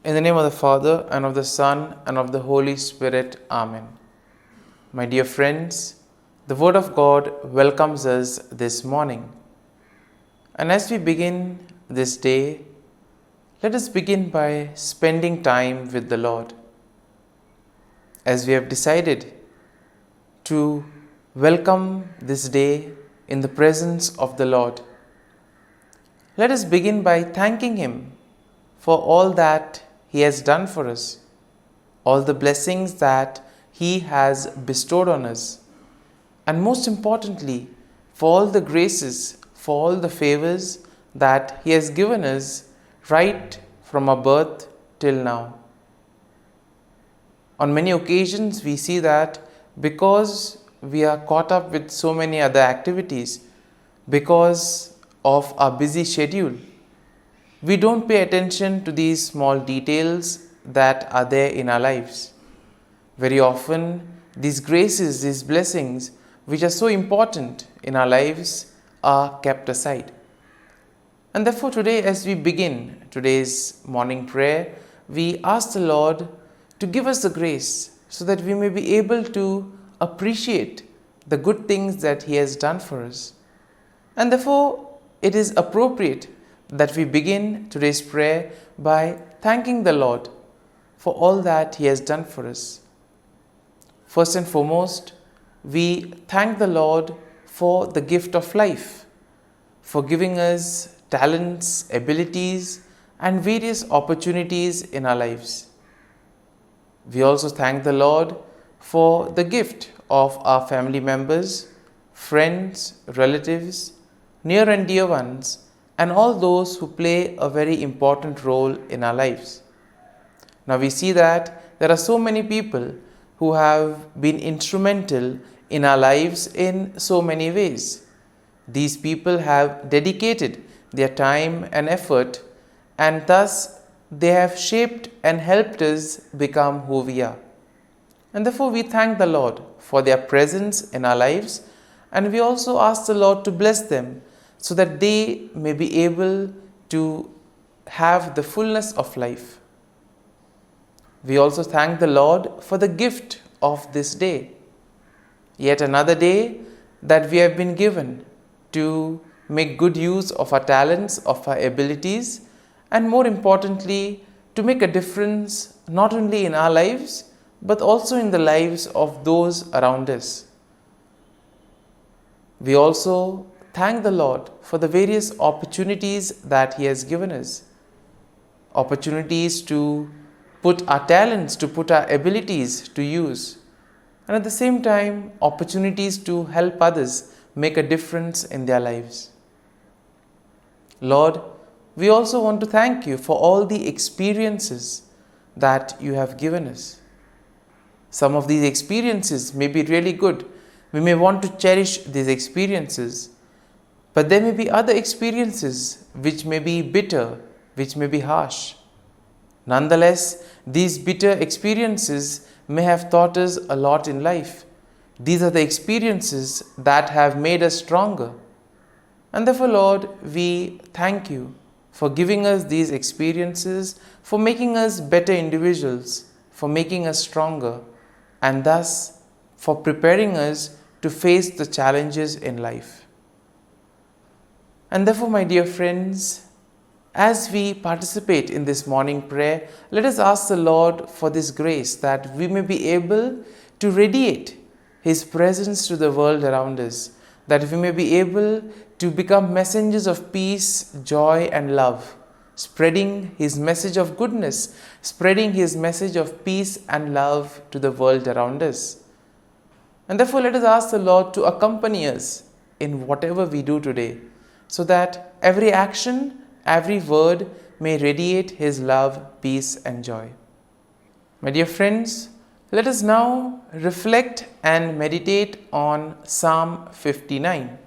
In the name of the Father, and of the Son, and of the Holy Spirit. Amen. My dear friends, the Word of God welcomes us this morning. And as we begin this day, let us begin by spending time with the Lord. As we have decided to welcome this day in the presence of the Lord, let us begin by thanking Him for all that He has done for us, all the blessings that He has bestowed on us, and most importantly, for all the graces, for all the favors that He has given us right from our birth till now. On many occasions, we see that because we are caught up with so many other activities, because of our busy schedule, we don't pay attention to these small details that are there in our lives. Very often, these graces, these blessings, which are so important in our lives, are kept aside. And therefore today, as we begin today's morning prayer, we ask the Lord to give us the grace so that we may be able to appreciate the good things that He has done for us. And therefore, it is appropriate that we begin today's prayer by thanking the Lord for all that He has done for us. First and foremost, we thank the Lord for the gift of life, for giving us talents, abilities, and various opportunities in our lives. We also thank the Lord for the gift of our family members, friends, relatives, near and dear ones, and all those who play a very important role in our lives. Now we see that there are so many people who have been instrumental in our lives in so many ways. These people have dedicated their time and effort, and thus they have shaped and helped us become who we are. And therefore we thank the Lord for their presence in our lives, and we also ask the Lord to bless them so that they may be able to have the fullness of life. We also thank the Lord for the gift of this day, yet another day that we have been given to make good use of our talents, of our abilities, and more importantly, to make a difference not only in our lives, but also in the lives of those around us. We also thank the Lord for the various opportunities that He has given us. Opportunities to put our talents, to put our abilities to use. And at the same time, opportunities to help others make a difference in their lives. Lord, we also want to thank You for all the experiences that You have given us. Some of these experiences may be really good. We may want to cherish these experiences. But there may be other experiences which may be bitter, which may be harsh. Nonetheless, these bitter experiences may have taught us a lot in life. These are the experiences that have made us stronger. And therefore, Lord, we thank You for giving us these experiences, for making us better individuals, for making us stronger, and thus for preparing us to face the challenges in life. And therefore, my dear friends, as we participate in this morning prayer, let us ask the Lord for this grace that we may be able to radiate His presence to the world around us, that we may be able to become messengers of peace, joy, and love, spreading His message of goodness, spreading His message of peace and love to the world around us. And therefore, let us ask the Lord to accompany us in whatever we do today, so that every action, every word may radiate His love, peace, and joy. My dear friends, let us now reflect and meditate on Psalm 59.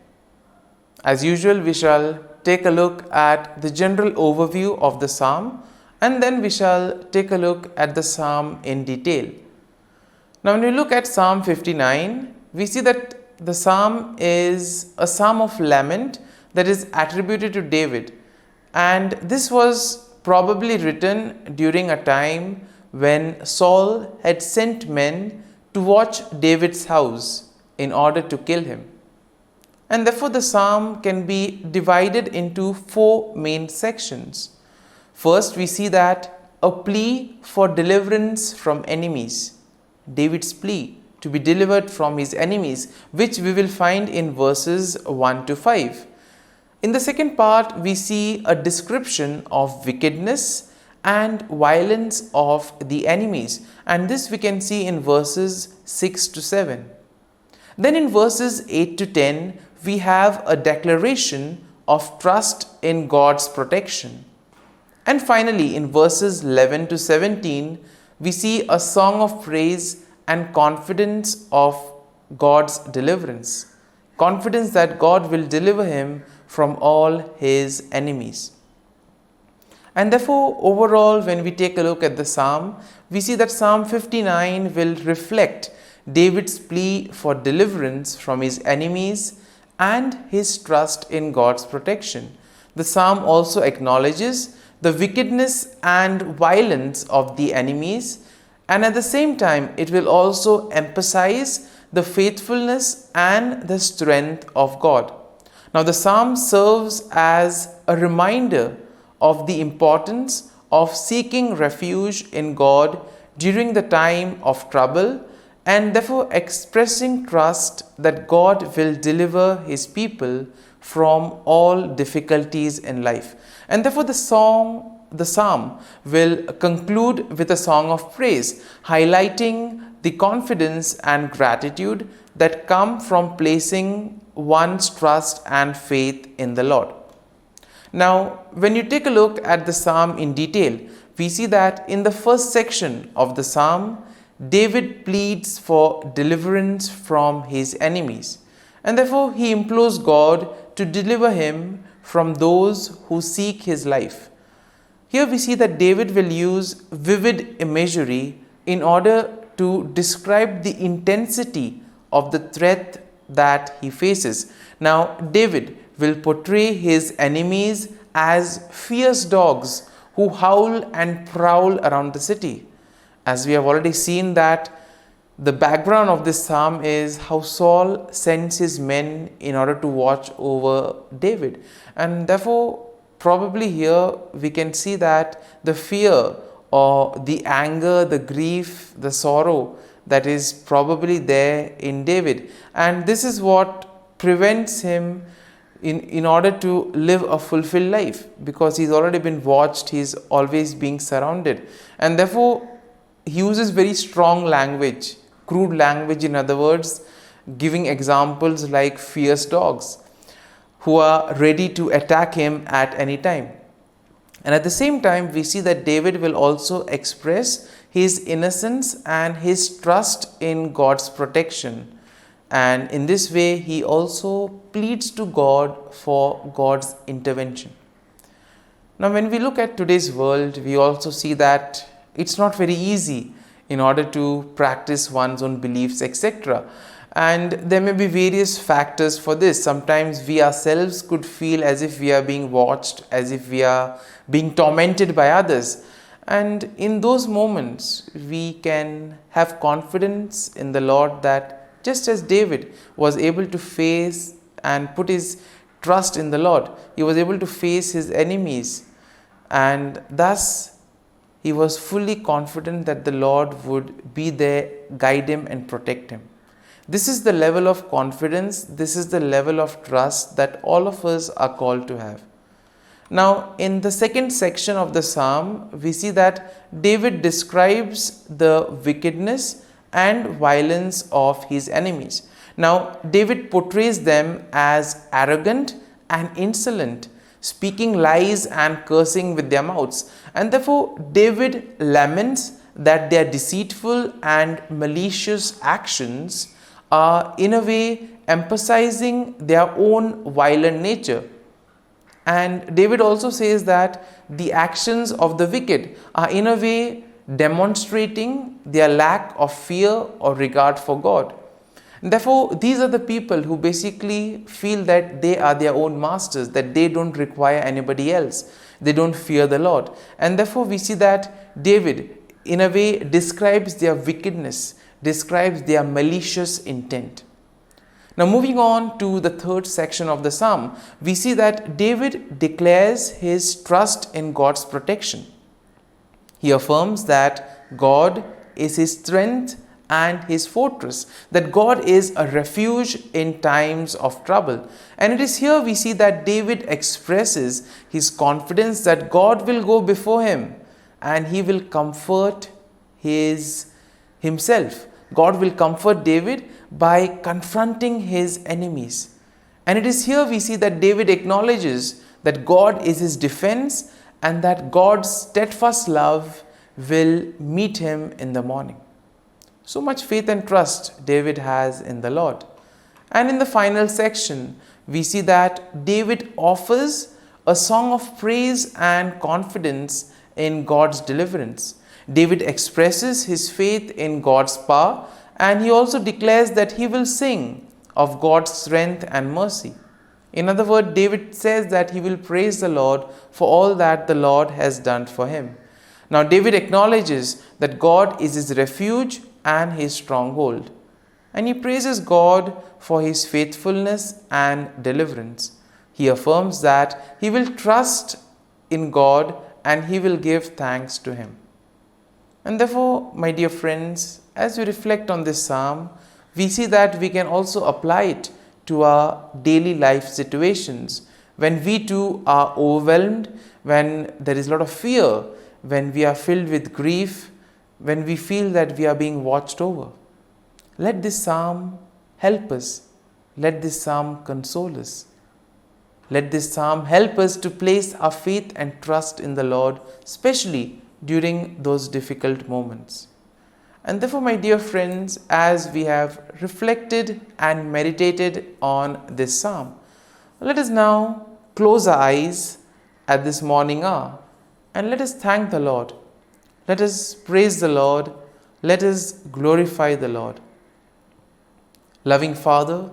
As usual, we shall take a look at the general overview of the psalm, and then we shall take a look at the psalm in detail. Now, when we look at Psalm 59, we see that the psalm is a psalm of lament that is attributed to David. And this was probably written during a time when Saul had sent men to watch David's house in order to kill him. And therefore the psalm can be divided into four main sections. First, we see that a plea for deliverance from enemies. David's plea to be delivered from his enemies, which we will find in verses 1 to 5. In the second part, we see a description of wickedness and violence of the enemies, and this we can see in verses 6 to 7. Then in verses 8 to 10, we have a declaration of trust in God's protection. And finally, in verses 11 to 17, we see a song of praise and confidence of God's deliverance. Confidence that God will deliver him from all his enemies. And therefore, overall, when we take a look at the psalm, we see that Psalm 59 will reflect David's plea for deliverance from his enemies and his trust in God's protection. The psalm also acknowledges the wickedness and violence of the enemies, and at the same time it will also emphasize the faithfulness and the strength of God. Now the psalm serves as a reminder of the importance of seeking refuge in God during the time of trouble, and therefore expressing trust that God will deliver his people from all difficulties in life. And therefore the psalm will conclude with a song of praise, highlighting the confidence and gratitude that come from placing one's trust and faith in the Lord. Now, when you take a look at the psalm in detail, we see that in the first section of the psalm, David pleads for deliverance from his enemies, and therefore he implores God to deliver him from those who seek his life. Here we see that David will use vivid imagery in order to describe the intensity of the threat that he faces. Now, David will portray his enemies as fierce dogs who howl and prowl around the city. As we have already seen that the background of this psalm is how Saul sends his men in order to watch over David. And therefore, probably here we can see that the fear or the anger, the grief, the sorrow that is probably there in David. And this is what prevents him in order to live a fulfilled life, because he's already been watched, he's always being surrounded. And therefore, he uses very strong language, crude language, in other words, giving examples like fierce dogs who are ready to attack him at any time. And at the same time, we see that David will also express his innocence and his trust in God's protection. And in this way, he also pleads to God for God's intervention. Now, when we look at today's world, we also see that it's not very easy in order to practice one's own beliefs, etc. And there may be various factors for this. Sometimes we ourselves could feel as if we are being watched, as if we are being tormented by others. And in those moments, we can have confidence in the Lord that just as David was able to face and put his trust in the Lord, he was able to face his enemies, and thus he was fully confident that the Lord would be there, guide him and protect him. This is the level of confidence, this is the level of trust that all of us are called to have. Now, in the second section of the psalm, we see that David describes the wickedness and violence of his enemies. Now, David portrays them as arrogant and insolent, speaking lies and cursing with their mouths. And therefore, David laments that their deceitful and malicious actions are in a way emphasizing their own violent nature. And David also says that the actions of the wicked are in a way demonstrating their lack of fear or regard for God. And therefore, these are the people who basically feel that they are their own masters, that they don't require anybody else. They don't fear the Lord. And therefore, we see that David, in a way, describes their wickedness, describes their malicious intent. Now, moving on to the third section of the psalm, we see that David declares his trust in God's protection. He affirms that God is his strength and his fortress, that God is a refuge in times of trouble. And it is here we see that David expresses his confidence that God will go before him and he will comfort himself. God will comfort David by confronting his enemies. And it is here we see that David acknowledges that God is his defense and that God's steadfast love will meet him in the morning. So much faith and trust David has in the Lord. And in the final section, we see that David offers a song of praise and confidence in God's deliverance. David expresses his faith in God's power, and he also declares that he will sing of God's strength and mercy. In other words, David says that he will praise the Lord for all that the Lord has done for him. Now, David acknowledges that God is his refuge and his stronghold, and he praises God for his faithfulness and deliverance. He affirms that he will trust in God and he will give thanks to him. And therefore, my dear friends, as we reflect on this psalm, we see that we can also apply it to our daily life situations. When we too are overwhelmed, when there is a lot of fear, when we are filled with grief, when we feel that we are being watched over, let this psalm help us. Let this psalm console us. Let this psalm help us to place our faith and trust in the Lord, especially during those difficult moments. And therefore, my dear friends, as we have reflected and meditated on this psalm, let us now close our eyes at this morning hour and let us thank the Lord. Let us praise the Lord. Let us glorify the Lord. Loving Father,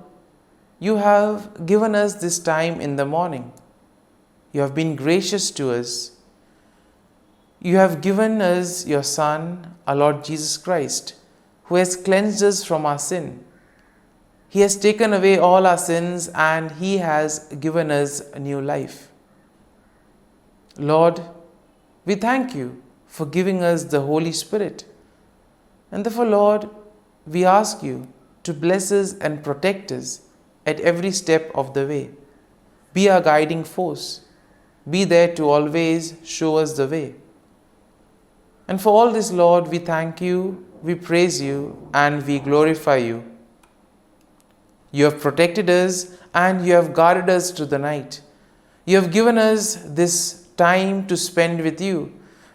you have given us this time in the morning. You have been gracious to us. You have given us your Son, our Lord Jesus Christ, who has cleansed us from our sin. He has taken away all our sins and He has given us a new life. Lord, we thank you for giving us the Holy Spirit. And therefore, Lord, we ask you to bless us and protect us at every step of the way. Be our guiding force. Be there to always show us the way. And for all this, Lord, we thank you, we praise you, and we glorify you. You have protected us and you have guarded us through the night. You have given us this time to spend with you.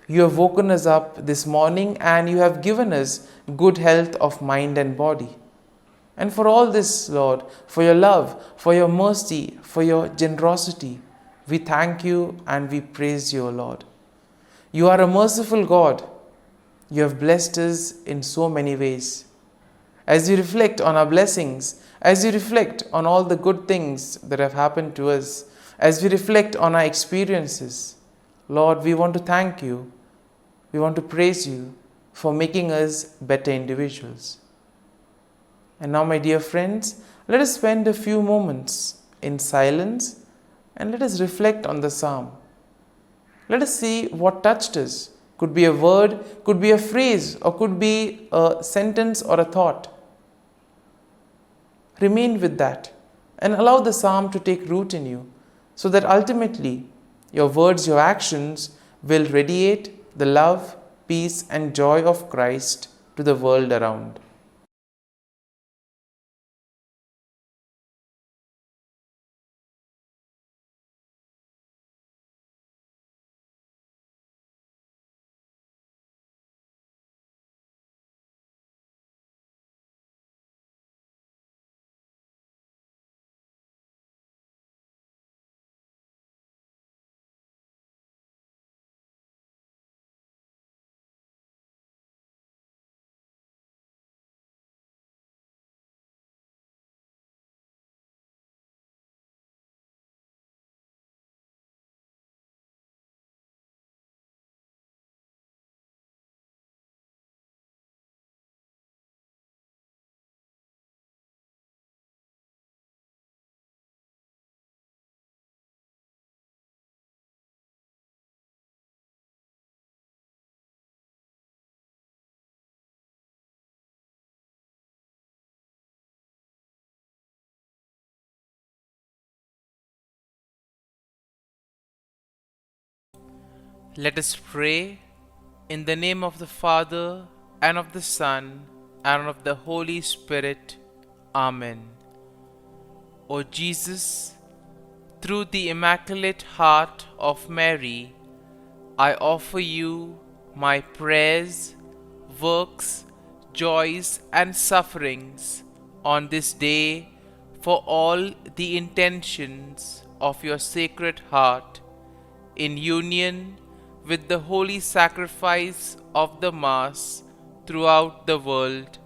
You have woken us up this morning and you have given us good health of mind and body. And for all this, Lord, for your love, for your mercy, for your generosity, we thank you and we praise you, Lord. You are a merciful God. You have blessed us in so many ways. As we reflect on our blessings, as we reflect on all the good things that have happened to us, as we reflect on our experiences, Lord, we want to thank you. We want to praise you for making us better individuals. And now, my dear friends, let us spend a few moments in silence and let us reflect on the psalm. Let us see what touched us. Could be a word, could be a phrase, or could be a sentence or a thought. Remain with that and allow the psalm to take root in you so that ultimately your words, your actions will radiate the love, peace, and joy of Christ to the world around. Let us pray in the name of the Father, and of the Son, and of the Holy Spirit. Amen. O Jesus, through the Immaculate Heart of Mary, I offer you my prayers, works, joys, and sufferings on this day for all the intentions of your Sacred Heart, in union with the holy sacrifice of the Mass throughout the world,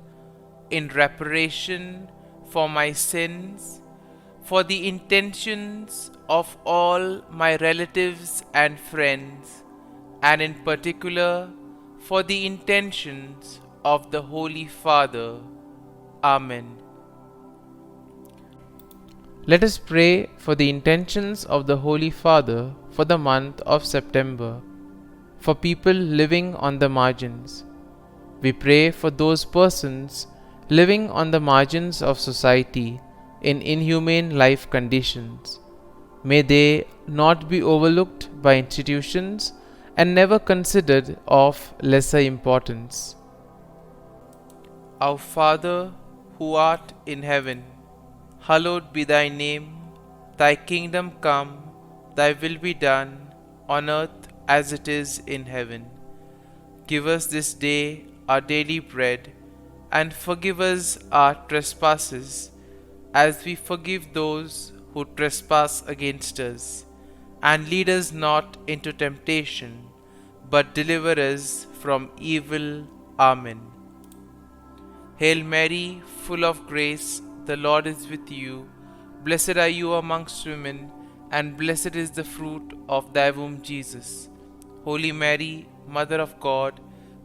in reparation for my sins, for the intentions of all my relatives and friends, and in particular for the intentions of the Holy Father. Amen. Let us pray for the intentions of the Holy Father for the month of September, for people living on the margins. We pray for those persons living on the margins of society in inhumane life conditions. May they not be overlooked by institutions and never considered of lesser importance. Our Father, who art in heaven, hallowed be thy name. Thy kingdom come, thy will be done, on earth as it is in heaven. Give us this day our daily bread, and forgive us our trespasses, as we forgive those who trespass against us. And lead us not into temptation, but deliver us from evil. Amen. Hail Mary, full of grace, the Lord is with you. Blessed are you amongst women, and blessed is the fruit of thy womb, Jesus. Holy Mary, Mother of God,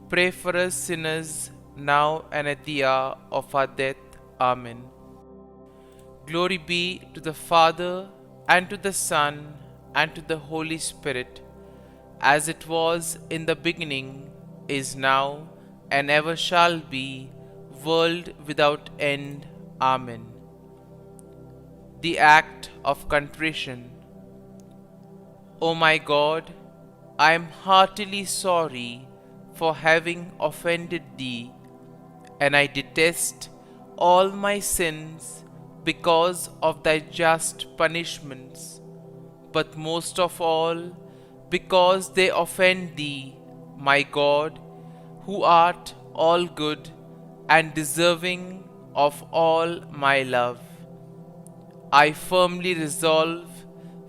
pray for us sinners, now and at the hour of our death. Amen. Glory be to the Father, and to the Son, and to the Holy Spirit, as it was in the beginning, is now, and ever shall be, world without end. Amen. The Act of Contrition. O my God, I am heartily sorry for having offended thee, and I detest all my sins because of thy just punishments, but most of all because they offend thee, my God, who art all good and deserving of all my love. I firmly resolve,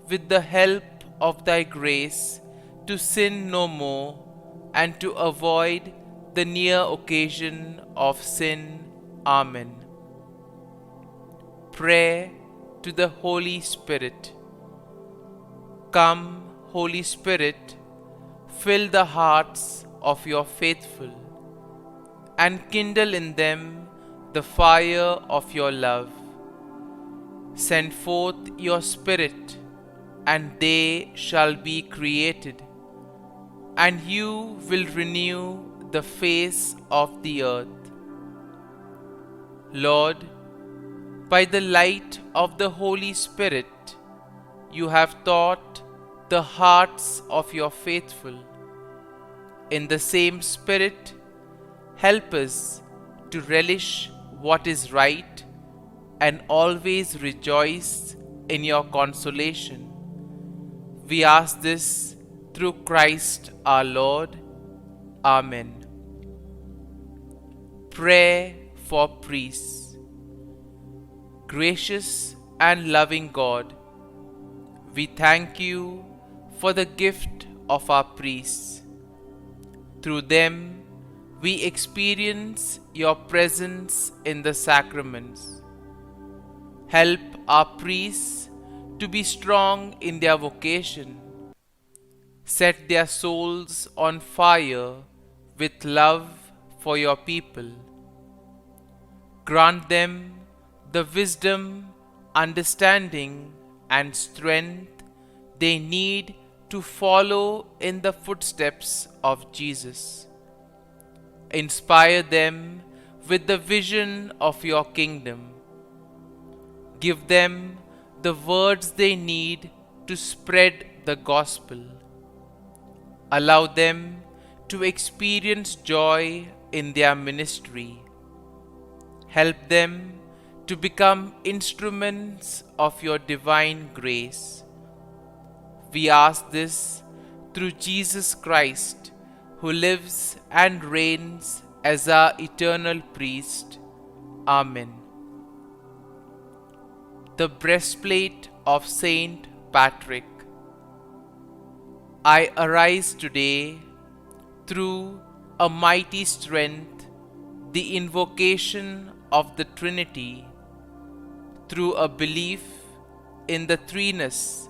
with the help of thy grace, to sin no more, and to avoid the near occasion of sin. Amen. Prayer to the Holy Spirit. Come, Holy Spirit, fill the hearts of your faithful, and kindle in them the fire of your love. Send forth your Spirit, and they shall be created, and you will renew the face of the earth. Lord, by the light of the Holy Spirit, you have taught the hearts of your faithful. In the same Spirit, help us to relish what is right and always rejoice in your consolation. We ask this through Christ our Lord. Amen. Prayer for priests. Gracious and loving God, we thank you for the gift of our priests. Through them, we experience your presence in the sacraments. Help our priests to be strong in their vocation. Set their souls on fire with love for your people. Grant them the wisdom, understanding, and strength they need to follow in the footsteps of Jesus. Inspire them with the vision of your kingdom. Give them the words they need to spread the gospel. Allow them to experience joy in their ministry. Help them to become instruments of your divine grace. We ask this through Jesus Christ, who lives and reigns as our eternal priest. Amen. The breastplate of Saint Patrick. I arise today through a mighty strength, the invocation of the Trinity, through a belief in the threeness,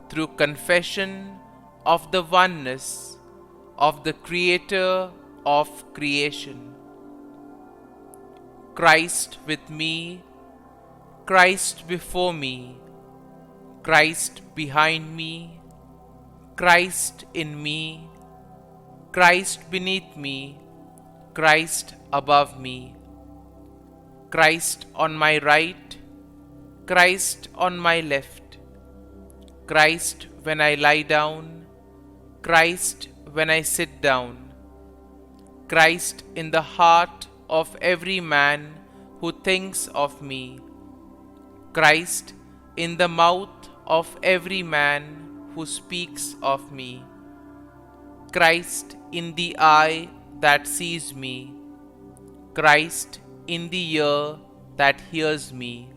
through confession of the oneness of the Creator of creation. Christ with me, Christ before me, Christ behind me, Christ in me, Christ beneath me, Christ above me, Christ on my right, Christ on my left, Christ when I lie down, Christ when I sit down, Christ in the heart of every man who thinks of me, Christ in the mouth of every man who speaks of me, Christ in the eye that sees me, Christ in the ear that hears me.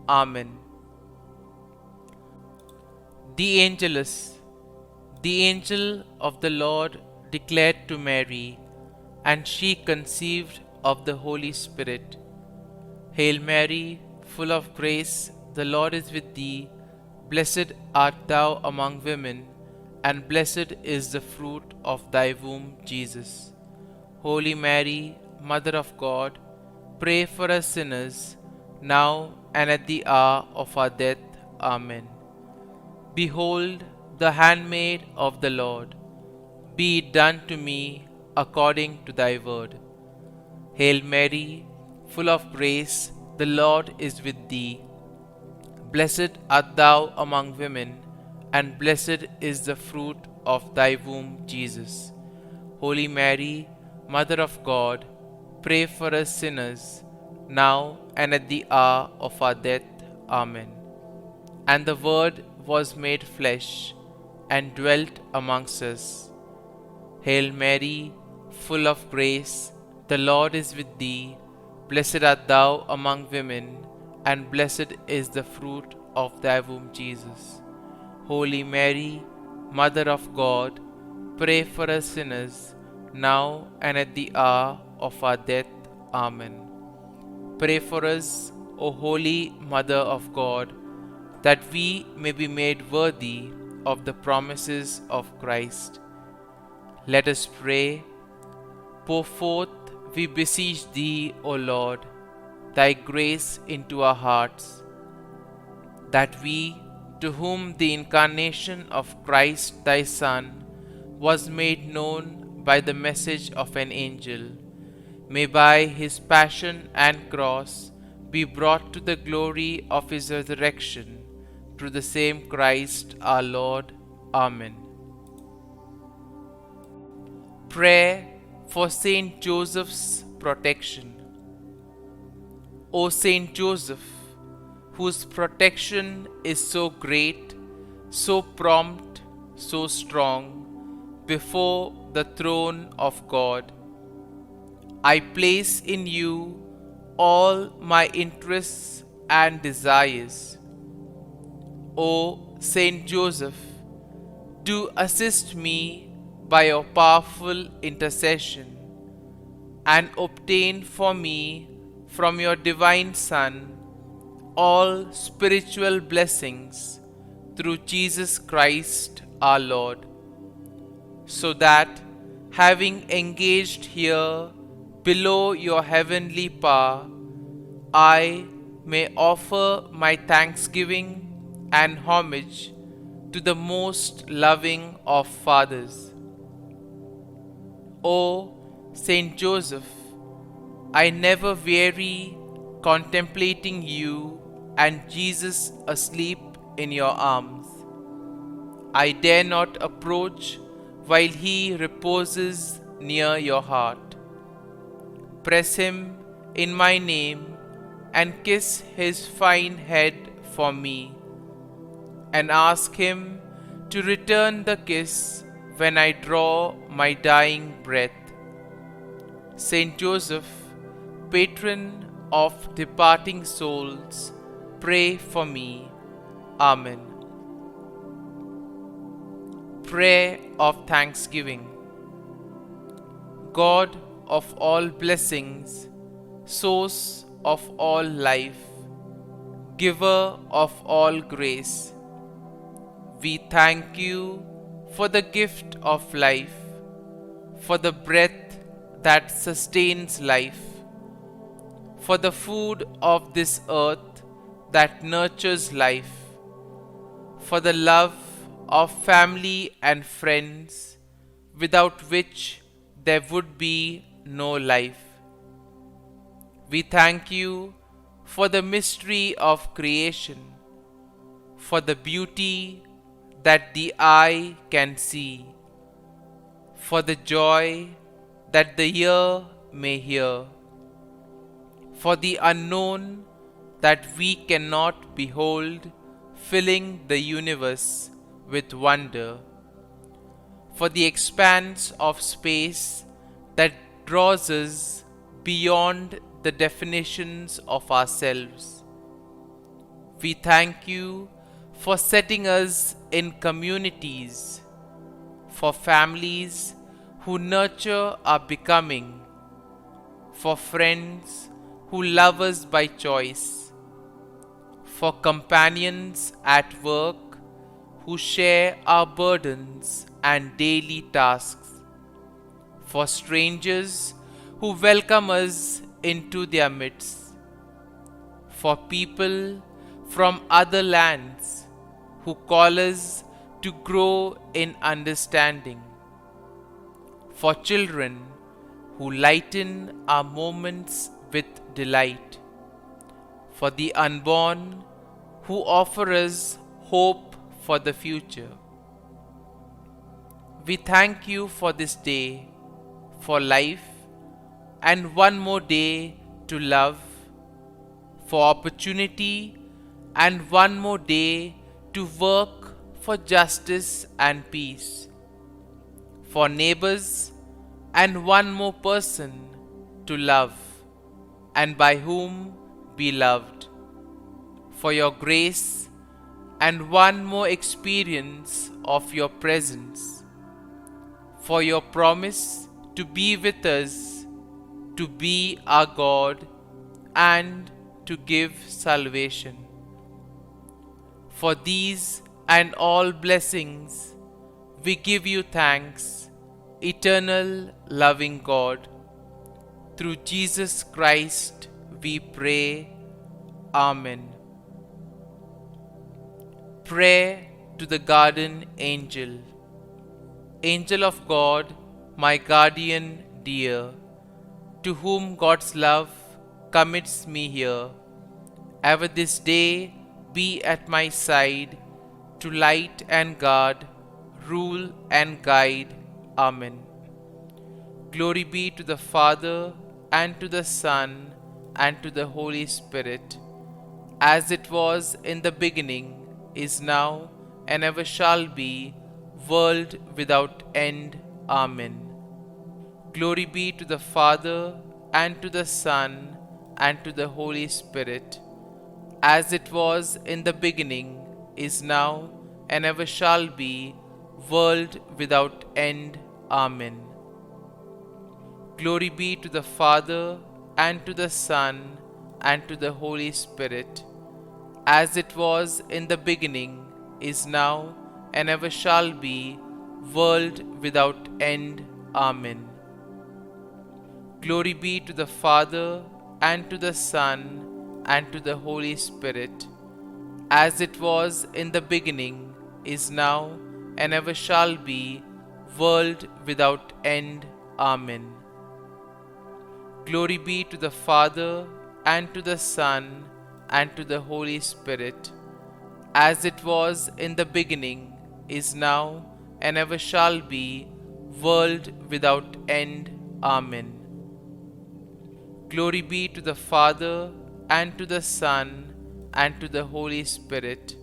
Amen. The Angelus. The angel of the Lord declared to Mary, and she conceived of the Holy Spirit. Hail Mary, full of grace, the Lord is with thee. Blessed art thou among women, and blessed is the fruit of thy womb, Jesus. Holy Mary, Mother of God, pray for us sinners, now and at the hour of our death. Amen. Behold, the handmaid of the Lord. Be it done to me according to thy word. Hail Mary, full of grace, the Lord is with thee. Blessed art thou among women, and blessed is the fruit of thy womb, Jesus. Holy Mary, Mother of God, pray for us sinners, now and at the hour of our death. Amen. And the Word was made flesh, and dwelt amongst us. Hail Mary, full of grace, the Lord is with thee. Blessed art thou among women, and blessed is the fruit of thy womb, Jesus. Holy Mary, Mother of God, pray for us sinners, now and at the hour of our death. Amen. Pray for us, O Holy Mother of God, that we may be made worthy of the promises of Christ. Let us pray. Pour forth, we beseech thee, O Lord, thy grace into our hearts, that we, to whom the incarnation of Christ thy Son was made known by the message of an angel, may by his passion and cross be brought to the glory of his resurrection, through the same Christ our Lord. Amen. Prayer for Saint Joseph's protection. O Saint Joseph, whose protection is so great, so prompt, so strong, before the throne of God, I place in you all my interests and desires. O Saint Joseph, do assist me by your powerful intercession, and obtain for me from your divine Son all spiritual blessings through Jesus Christ our Lord, so that, having engaged here below your heavenly power, I may offer my thanksgiving and homage to the most loving of fathers. O Saint Joseph, I never weary contemplating you and Jesus asleep in your arms. I dare not approach while he reposes near your heart. Press him in my name and kiss his fine head for me, and ask him to return the kiss when I draw my dying breath. Saint Joseph, patron of departing souls, pray for me. Amen. Prayer of Thanksgiving. God of all blessings, source of all life, giver of all grace, we thank you for the gift of life, for the breath that sustains life, for the food of this earth that nurtures life, for the love of family and friends, without which there would be no life. We thank you for the mystery of creation, for the beauty that the eye can see, for the joy that the ear may hear, for the unknown that we cannot behold, filling the universe with wonder, for the expanse of space that draws us beyond the definitions of ourselves. We thank you for setting us in communities, for families who nurture our becoming, for friends who love us by choice, for companions at work who share our burdens and daily tasks, for strangers who welcome us into their midst, for people from other lands who call us to grow in understanding, for children who lighten our moments with delight, for the unborn who offer us hope for the future. We thank you for this day, for life, and one more day to love, for opportunity, and one more day to work for justice and peace, for neighbors, and one more person to love, and by whom be loved, for your grace, and one more experience of your presence, for your promise to be with us, to be our God, and to give salvation. For these and all blessings, we give you thanks, eternal loving God. Through Jesus Christ we pray. Amen. Prayer to the Guardian Angel. Angel of God, my guardian dear, to whom God's love commits me here, ever this day be at my side, to light and guard, rule and guide. Amen. Glory be to the Father, and to the Son, and to the Holy Spirit, as it was in the beginning, is now, and ever shall be, world without end. Amen. Glory be to the Father, and to the Son, and to the Holy Spirit, as it was in the beginning, is now, and ever shall be, world without end. Amen. Glory be to the Father, and to the Son, and to the Holy Spirit, as it was in the beginning, is now, and ever shall be, world without end. Amen. Glory be to the Father, and to the Son, and to the Holy Spirit, as it was in the beginning, is now, and ever shall be, world without end. Amen. Glory be to the Father, and to the Son, and to the Holy Spirit, as it was in the beginning, is now, and ever shall be, world without end. Amen. Glory be to the Father, and to the Son, and to the Holy Spirit,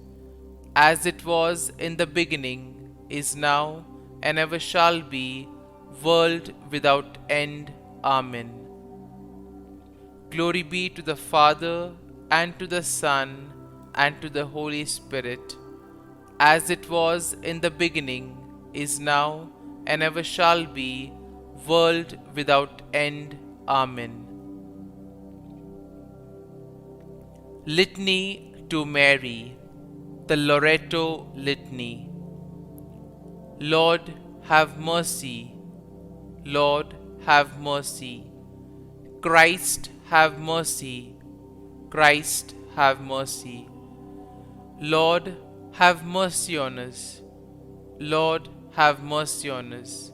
as it was in the beginning, is now, and ever shall be, world without end. Amen. Glory be to the Father, and to the Son, and to the Holy Spirit, as it was in the beginning, is now, and ever shall be, world without end. Amen. Litany to Mary, the Loreto Litany. Lord, have mercy. Lord, have mercy. Christ, have mercy. Christ, have mercy. Lord, have mercy on us. Lord, have mercy on us.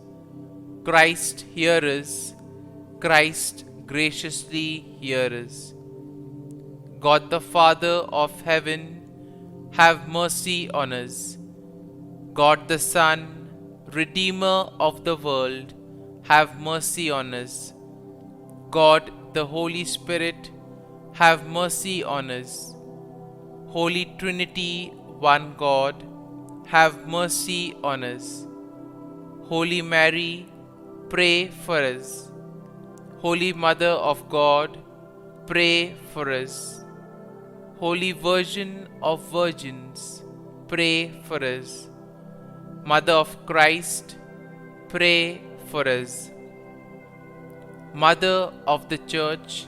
Christ, hear us. Christ, graciously hear us. God the Father of heaven, have mercy on us. God the Son, Redeemer of the world, have mercy on us. God the Holy Spirit, have mercy on us. Holy Trinity, one God, have mercy on us. Holy Mary, pray for us. Holy Mother of God, pray for us. Holy Virgin of Virgins, pray for us. Mother of Christ, pray for us. Mother of the Church,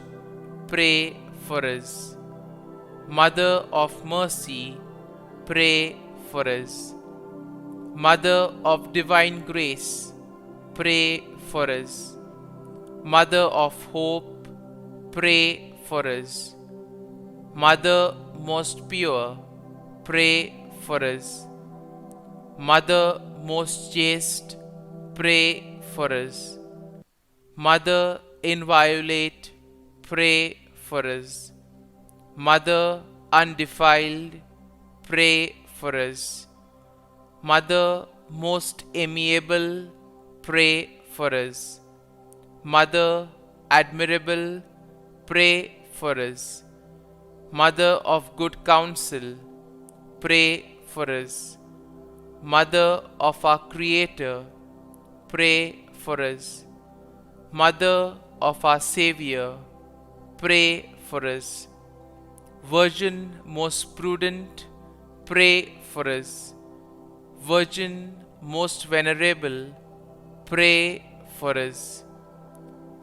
pray for us. Mother of Mercy, pray for us. Mother of Divine Grace, pray for us. Mother of Hope, pray for us. Mother most pure, pray for us. Mother most chaste, pray for us. Mother inviolate, pray for us. Mother undefiled, pray for us. Mother most amiable, pray for us. Mother admirable, pray for us. Mother of good counsel, pray for us. Mother of our Creator, pray for us. Mother of our Savior, pray for us. Virgin most prudent, pray for us. Virgin most venerable, pray for us.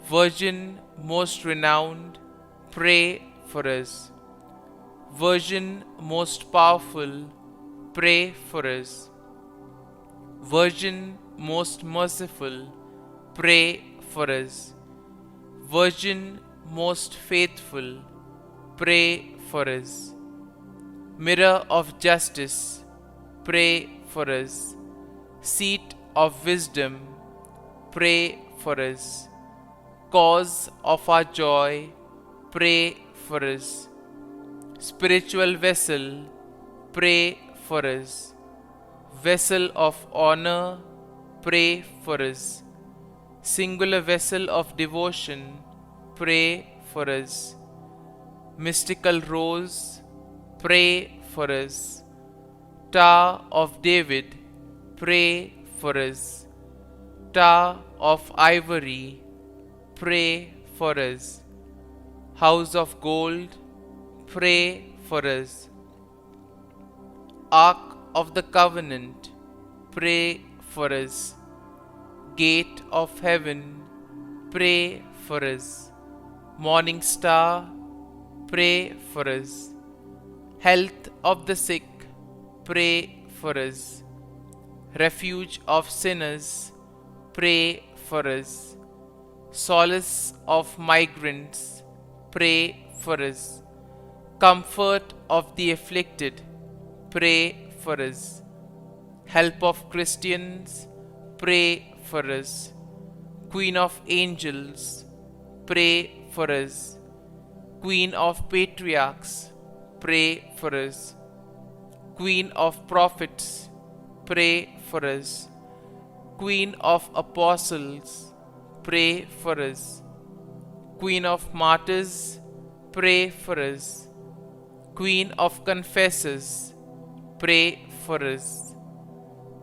Virgin most renowned, pray for us. Virgin most powerful, pray for us. Virgin most merciful, pray for us. Virgin most faithful, pray for us. Mirror of justice, pray for us. Seat of wisdom, pray for us. Cause of our joy, pray for us. Spiritual vessel, pray for us. Vessel of honor, pray for us. Singular vessel of devotion, pray for us. Mystical rose, pray for us. Tower of David, pray for us. Tower of ivory, pray for us. House of gold, pray for us. Ark of the Covenant, pray for us. Gate of heaven, pray for us. Morning star, pray for us. Health of the sick, pray for us. Refuge of sinners, pray for us. Solace of migrants, pray for us. Comfort of the afflicted, pray for us. Help of Christians, pray for us. Queen of angels, pray for us. Queen of patriarchs, pray for us. Queen of prophets, pray for us. Queen of Apostles, pray for us. Queen of Martyrs, pray for us. Queen of Confessors, pray for us.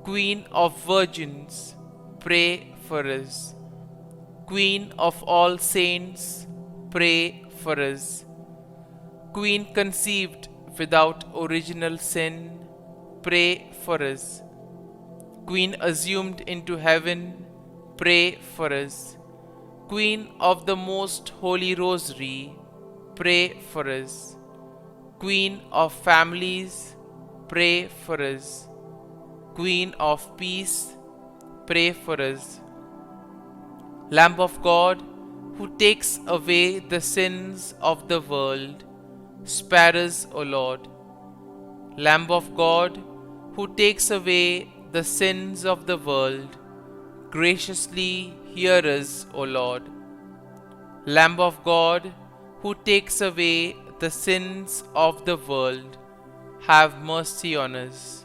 Queen of Virgins, pray for us. Queen of all saints, pray for us. Queen conceived without original sin, pray for us. Queen assumed into heaven, pray for us. Queen of the Most Holy Rosary, pray for us. Queen of families, pray for us. Queen of peace, pray for us. Lamb of God, who takes away the sins of the world, spare us, O Lord. Lamb of God, who takes away the sins of the world, graciously hear us, O Lord. Lamb of God, who takes away the sins of the world, have mercy on us.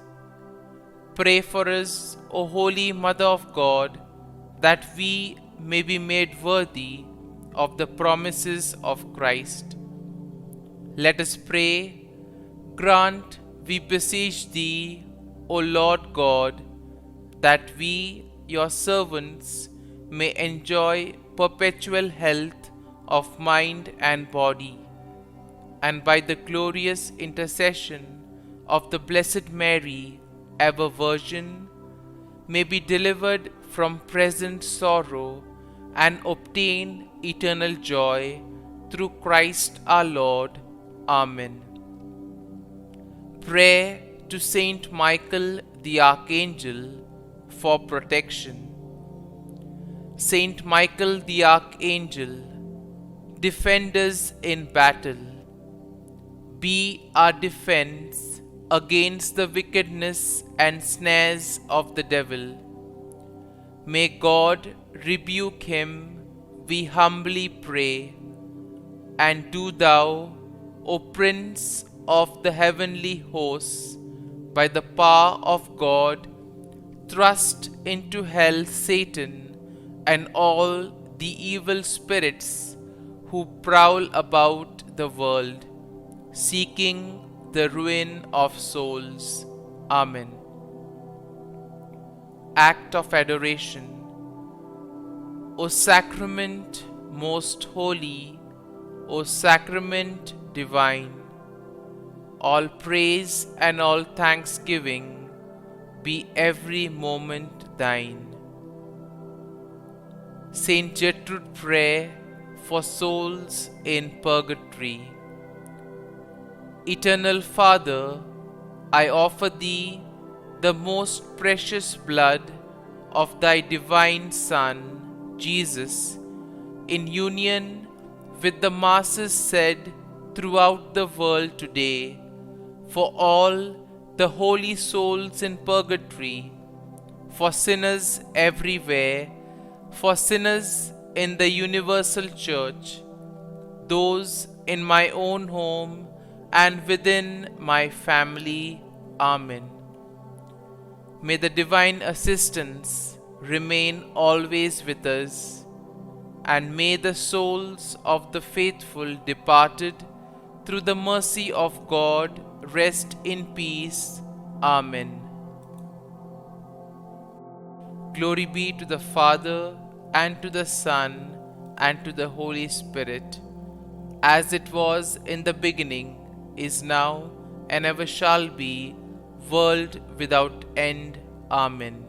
Pray for us, O Holy Mother of God, that we may be made worthy of the promises of Christ. Let us pray. Grant, we beseech Thee, O Lord God, that we, Your servants, may enjoy perpetual health of mind and body, and by the glorious intercession of the Blessed Mary, ever Virgin, may be delivered from present sorrow and obtain eternal joy through Christ our Lord. Amen. Prayer to Saint Michael the Archangel for protection. Saint Michael the Archangel, defend us in battle. Be our defense against the wickedness and snares of the devil. May God rebuke him, we humbly pray. And do Thou, O Prince of the heavenly hosts, by the power of God, thrust into hell Satan and all the evil spirits who prowl about the world, seeking the ruin of souls. Amen. Act of Adoration. O Sacrament most holy, O Sacrament divine, all praise and all thanksgiving be every moment Thine. Saint Gertrude Prayer for souls in purgatory. Eternal Father, I offer Thee the most precious blood of Thy divine Son, Jesus, in union with the masses said throughout the world today, for all the holy souls in purgatory, for sinners everywhere, for sinners in the universal church, those in my own home and within my family. Amen. May the divine assistance remain always with us, and may the souls of the faithful departed through the mercy of God rest in peace. Amen. Glory be to the Father, and to the Son, and to the Holy Spirit, as it was in the beginning, is now, and ever shall be, world without end. Amen.